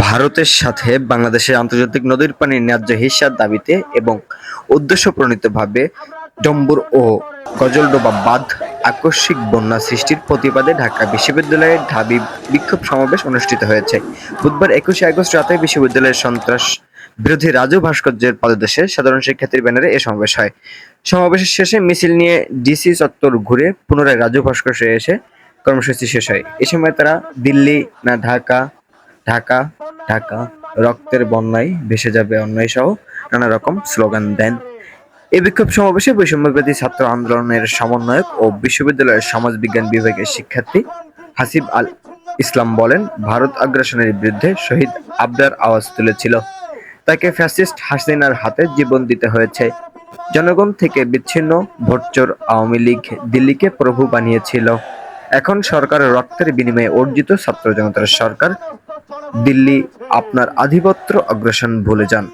ভারতের সাথে বাংলাদেশের আন্তর্জাতিক নদীর পানির ন্যায্য হিস্যার দাবিতে এবং উদ্দেশ্যপ্রণীতভাবে ডম্বুর ও গজলডোবা বাঁধ আকস্মিক বন্যা সৃষ্টির প্রতিবাদে ঢাকা বিশ্ববিদ্যালয়ের ঢাবি বিক্ষোভ সমাবেশ অনুষ্ঠিত হয়েছে। বুধবার ২১শে আগস্ট রাতে বিশ্ববিদ্যালয়ের সন্ত্রাস বিরোধী রাজু ভাস্কর্যের পাদদেশে সাধারণ শিক্ষার্থীর ব্যানারে এ সমাবেশ হয়। সমাবেশের শেষে মিছিল নিয়ে ডিসি চত্বর ঘুরে পুনরায় রাজু ভাস্কর্যে এসে কর্মসূচি শেষ হয়। এ সময় তারা দিল্লি না ঢাকা, ঢাকা, ঢাকা, রক্তের বন্যায় ভেসে যাবে অন্যায় সহ নানা রকম স্লোগান দেন। এই বিক্ষোভ সমাবেশে বৈষম্যবিরোধী ছাত্র আন্দোলনের সমন্বয়ক ও বিশ্ববিদ্যালয়ের সমাজবিজ্ঞান বিভাগের শিক্ষার্থী হাসিব আল ইসলাম বলেন, ভারত আগ্রাসনের বিরুদ্ধে শহীদ আবরার আওয়াজ তুলেছিল। তাকে ফ্যাসিস্ট হাসিনার হাতে জীবন দিতে হয়েছে। জনগণ থেকে বিচ্ছিন্ন ভোটচোর আওয়ামী লীগ দিল্লিকে প্রভু বানিয়েছিল। এখন সরকারের রক্তের বিনিময়ে অর্জিত ছাত্র জনতার সরকার। দিল্লি আপনার আধিপত্য অগ্রাসন ভুলে যান।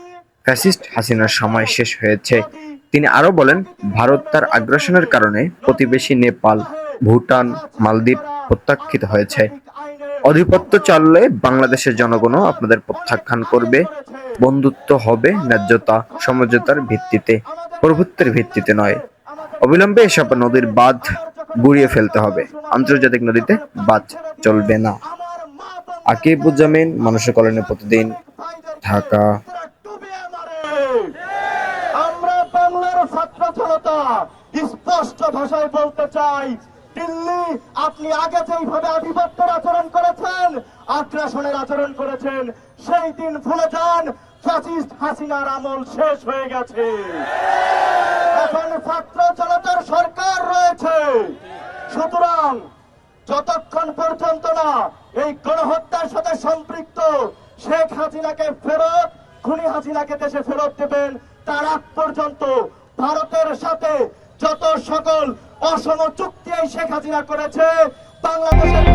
ফ্যাসিস্ট হাসিনার সময় শেষ হয়েছে। তিনি আরো বলেন, ভারত তার আগ্রাসনের কারণে প্রতিবেশী নেপাল, ভুটান, মালদ্বীপ প্রত্যাখ্যাত হয়েছে। আধিপত্য চাললে বাংলাদেশের জনগণও আপনাদের প্রত্যাখ্যান করবে। বন্ধুত্ব হবে ন্যায্যতা, সমঝোতার ভিত্তিতে, প্রভুত্বের ভিত্তিতে নয়। অবিলম্বে এসব নদীর বাঁধ গুঁড়িয়ে ফেলতে হবে। আন্তর্জাতিক নদীতে বাঁধ চলবে না। আকিবুজ্জামান, মানুষের কল্যাণে প্রতিদিন, ঢাকা। আমরা বাংলার ছাত্র জনতা স্পষ্ট ভাষায় বলতে চাই, দিল্লি আপনি আগে যেইভাবে আধিপত্যের আচরণ করেছেন, আগ্রাসনের আচরণ করেছেন, সেই দিন ভুলে যান। ফ্যাসিস্ট হাসিনার আমল শেষ হয়ে গেছে। এখন ছাত্র জনতার সরকার রয়েছে। সুতরাং যতক্ষণ পর্যন্ত না এই গণহত্যার সাথে সম্পৃক্ত শেখ হাসিনাকে ফেরত, খুনি হাসিনাকে দেশে ফেরত দেবেন, তার আগ পর্যন্ত ভারতের সাথে যত সকল অসম চুক্তি শেখ হাসিনা করেছে বাংলাদেশের